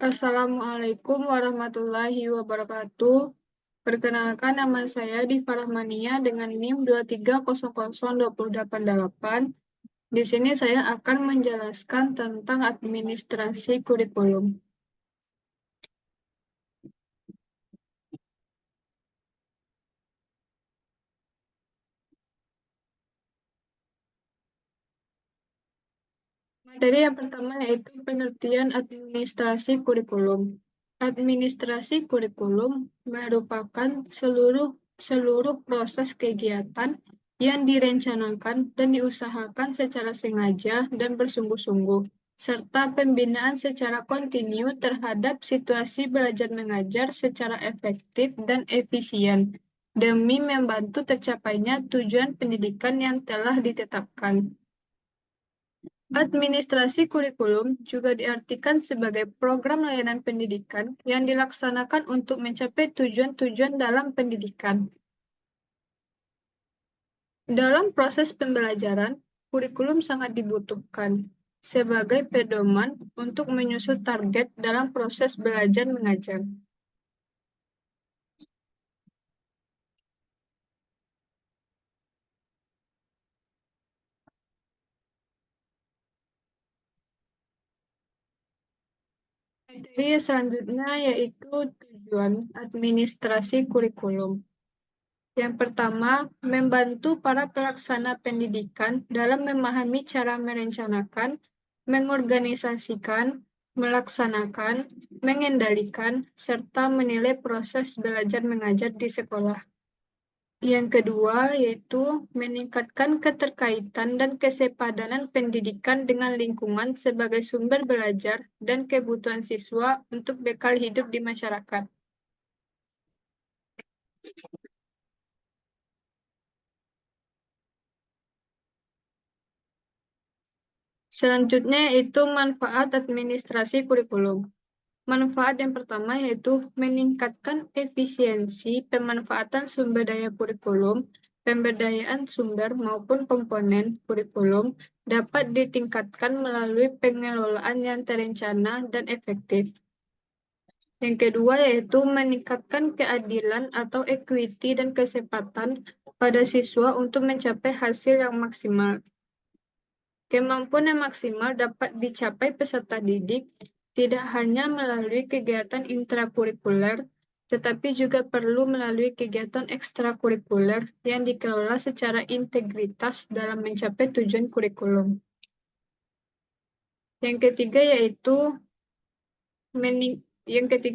Assalamualaikum warahmatullahi wabarakatuh. Perkenalkan, nama saya Diva Rahmania dengan NIM 2300288. Di sini saya akan menjelaskan tentang administrasi kurikulum. Materi yang pertama yaitu pengertian administrasi kurikulum. Administrasi kurikulum merupakan seluruh proses kegiatan yang direncanakan dan diusahakan secara sengaja dan bersungguh-sungguh, serta pembinaan secara kontinu terhadap situasi belajar mengajar secara efektif dan efisien, demi membantu tercapainya tujuan pendidikan yang telah ditetapkan. Administrasi kurikulum juga diartikan sebagai program layanan pendidikan yang dilaksanakan untuk mencapai tujuan-tujuan dalam pendidikan. Dalam proses pembelajaran, kurikulum sangat dibutuhkan sebagai pedoman untuk menyusun target dalam proses belajar mengajar. Materi selanjutnya yaitu tujuan administrasi kurikulum. Yang pertama, membantu para pelaksana pendidikan dalam memahami cara merencanakan, mengorganisasikan, melaksanakan, mengendalikan, serta menilai proses belajar mengajar di sekolah. Yang kedua, yaitu meningkatkan keterkaitan dan kesepadanan pendidikan dengan lingkungan sebagai sumber belajar dan kebutuhan siswa untuk bekal hidup di masyarakat. Selanjutnya yaitu manfaat administrasi kurikulum. Manfaat yang pertama yaitu meningkatkan efisiensi pemanfaatan sumber daya kurikulum, pemberdayaan sumber maupun komponen kurikulum dapat ditingkatkan melalui pengelolaan yang terencana dan efektif. Yang kedua yaitu meningkatkan keadilan atau equity dan kesempatan pada siswa untuk mencapai hasil yang maksimal. Kemampuan yang maksimal dapat dicapai peserta didik tidak hanya melalui kegiatan intrakurikuler, tetapi juga perlu melalui kegiatan ekstrakurikuler yang dikelola secara integritas dalam mencapai tujuan kurikulum. Yang ketiga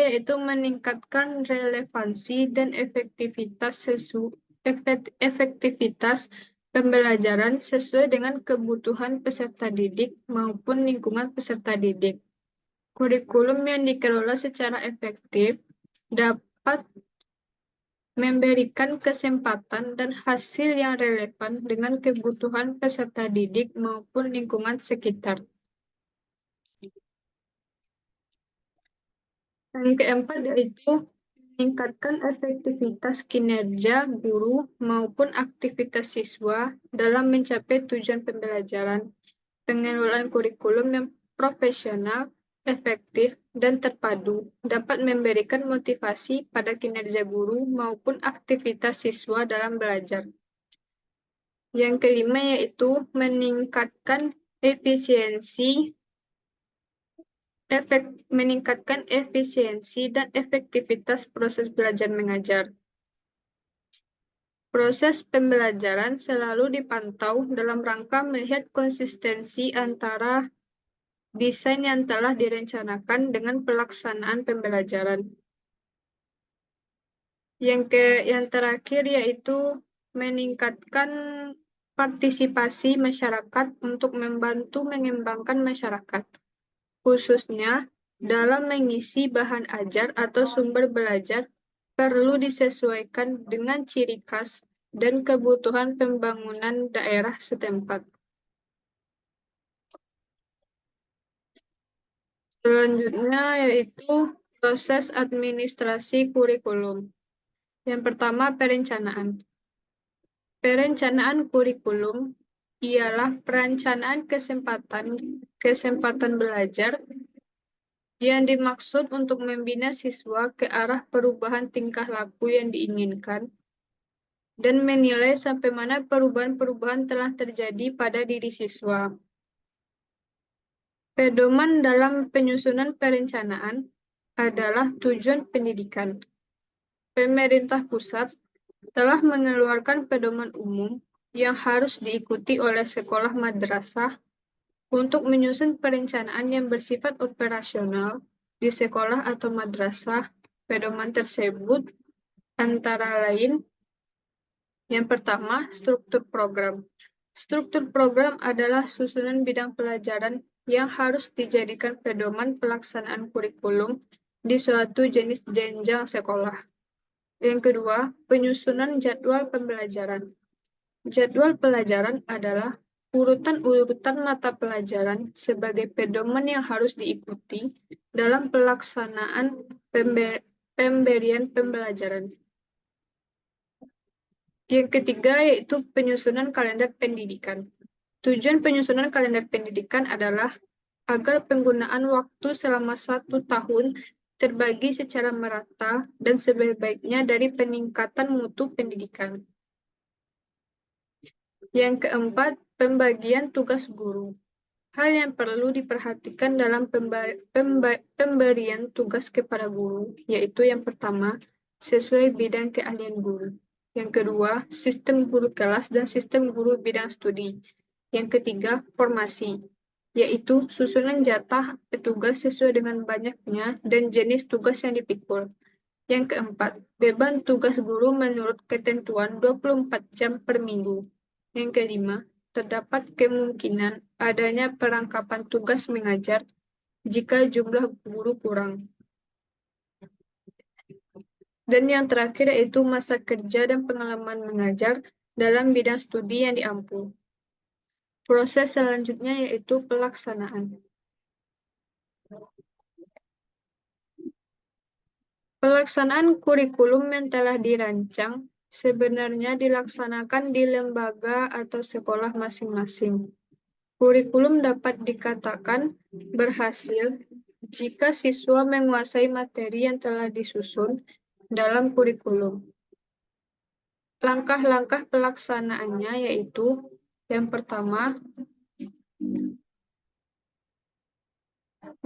yaitu meningkatkan relevansi dan efektivitas pembelajaran sesuai dengan kebutuhan peserta didik maupun lingkungan peserta didik. Kurikulum yang dikelola secara efektif dapat memberikan kesempatan dan hasil yang relevan dengan kebutuhan peserta didik maupun lingkungan sekitar. Yang keempat yaitu meningkatkan efektivitas kinerja guru maupun aktivitas siswa dalam mencapai tujuan pembelajaran. Pengelolaan kurikulum yang profesional, efektif, dan terpadu dapat memberikan motivasi pada kinerja guru maupun aktivitas siswa dalam belajar. Yang kelima yaitu meningkatkan efisiensi dan efektivitas proses belajar mengajar. Proses pembelajaran selalu dipantau dalam rangka melihat konsistensi antara desain yang telah direncanakan dengan pelaksanaan pembelajaran. Yang terakhir yaitu meningkatkan partisipasi masyarakat untuk membantu mengembangkan masyarakat, khususnya dalam mengisi bahan ajar atau sumber belajar perlu disesuaikan dengan ciri khas dan kebutuhan pembangunan daerah setempat. Selanjutnya yaitu proses administrasi kurikulum. Yang pertama, perencanaan. Perencanaan kurikulum ialah perencanaan kesempatan belajar yang dimaksud untuk membina siswa ke arah perubahan tingkah laku yang diinginkan dan menilai sampai mana perubahan-perubahan telah terjadi pada diri siswa. Pedoman dalam penyusunan perencanaan adalah tujuan pendidikan. Pemerintah pusat telah mengeluarkan pedoman umum yang harus diikuti oleh sekolah madrasah untuk menyusun perencanaan yang bersifat operasional di sekolah atau madrasah. Pedoman tersebut antara lain yang pertama, struktur program. Struktur program adalah susunan bidang pelajaran yang harus dijadikan pedoman pelaksanaan kurikulum di suatu jenis jenjang sekolah. Yang kedua, penyusunan jadwal pembelajaran. Jadwal pelajaran adalah urutan-urutan mata pelajaran sebagai pedoman yang harus diikuti dalam pelaksanaan pemberian pembelajaran. Yang ketiga yaitu penyusunan kalender pendidikan. Tujuan penyusunan kalender pendidikan adalah agar penggunaan waktu selama 1 tahun terbagi secara merata dan sebaik-baiknya dari peningkatan mutu pendidikan. Yang keempat, pembagian tugas guru. Hal yang perlu diperhatikan dalam pemberian tugas kepada guru, yaitu yang pertama, sesuai bidang keahlian guru. Yang kedua, sistem guru kelas dan sistem guru bidang studi. Yang ketiga, formasi, yaitu susunan jatah petugas sesuai dengan banyaknya dan jenis tugas yang dipikul. Yang keempat, beban tugas guru menurut ketentuan 24 jam per minggu. Yang kelima, terdapat kemungkinan adanya perangkapan tugas mengajar jika jumlah guru kurang. Dan yang terakhir yaitu masa kerja dan pengalaman mengajar dalam bidang studi yang diampu. Proses selanjutnya yaitu pelaksanaan. Pelaksanaan kurikulum yang telah dirancang sebenarnya dilaksanakan di lembaga atau sekolah masing-masing. Kurikulum dapat dikatakan berhasil jika siswa menguasai materi yang telah disusun dalam kurikulum. Langkah-langkah pelaksanaannya yaitu yang pertama,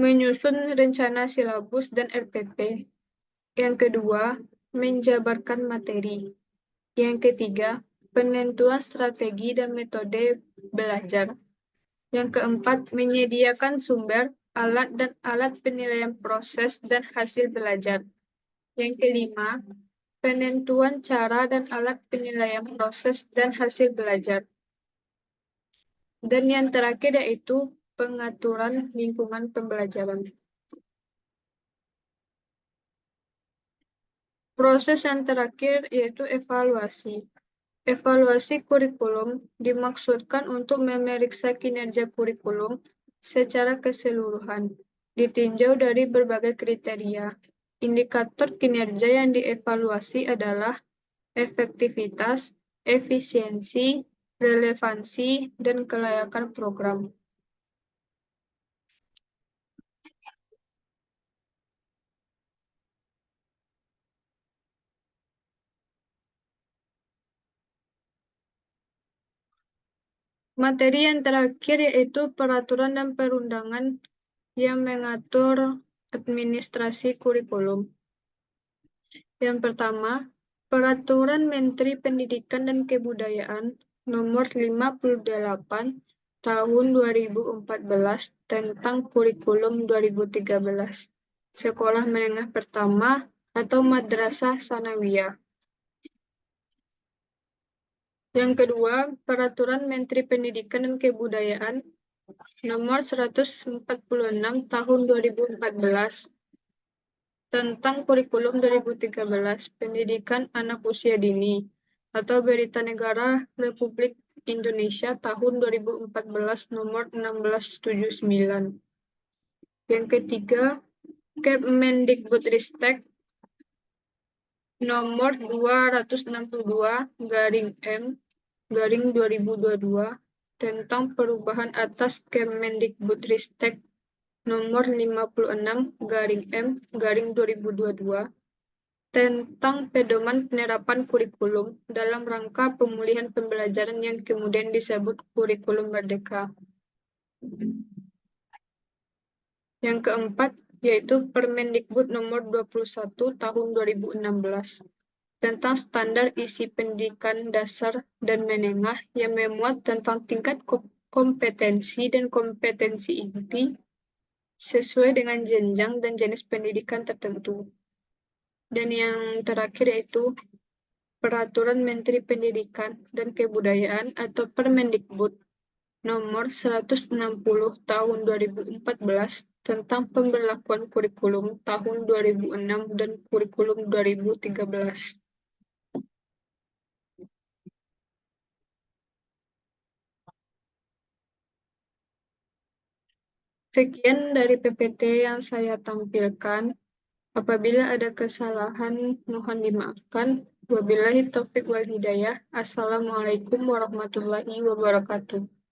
menyusun rencana silabus dan RPP. Yang kedua, menjabarkan materi. Yang ketiga, penentuan strategi dan metode belajar. Yang keempat, menyediakan sumber, alat, dan alat penilaian proses dan hasil belajar. Yang kelima, penentuan cara dan alat penilaian proses dan hasil belajar. Dan yang terakhir yaitu pengaturan lingkungan pembelajaran. Proses yang terakhir yaitu evaluasi. Evaluasi kurikulum dimaksudkan untuk memeriksa kinerja kurikulum secara keseluruhan, ditinjau dari berbagai kriteria. Indikator kinerja yang dievaluasi adalah efektivitas, efisiensi, relevansi, dan kelayakan program. Materi yang terakhir yaitu peraturan dan perundangan yang mengatur administrasi kurikulum. Yang pertama, Peraturan Menteri Pendidikan dan Kebudayaan Nomor 58 Tahun 2014 tentang Kurikulum 2013 Sekolah Menengah Pertama atau Madrasah Sanawiyah. Yang kedua, Peraturan Menteri Pendidikan dan Kebudayaan Nomor 146 Tahun 2014 tentang Kurikulum 2013 Pendidikan Anak Usia Dini atau Berita Negara Republik Indonesia tahun 2014 nomor 1679. Yang ketiga, Kemendikbudristek nomor 262/M/2022 tentang perubahan atas Kemendikbudristek nomor 56/M/2022 tentang pedoman penerapan kurikulum dalam rangka pemulihan pembelajaran yang kemudian disebut kurikulum merdeka. Yang keempat, yaitu Permendikbud nomor 21 tahun 2016 tentang standar isi pendidikan dasar dan menengah yang memuat tentang tingkat kompetensi dan kompetensi inti sesuai dengan jenjang dan jenis pendidikan tertentu. Dan yang terakhir yaitu Peraturan Menteri Pendidikan dan Kebudayaan atau Permendikbud nomor 160 tahun 2014 tentang pemberlakuan kurikulum tahun 2006 dan kurikulum 2013. Sekian dari PPT yang saya tampilkan. Apabila ada kesalahan, mohon dimaafkan. Wabillahi taufiq wal hidayah. Assalamualaikum warahmatullahi wabarakatuh.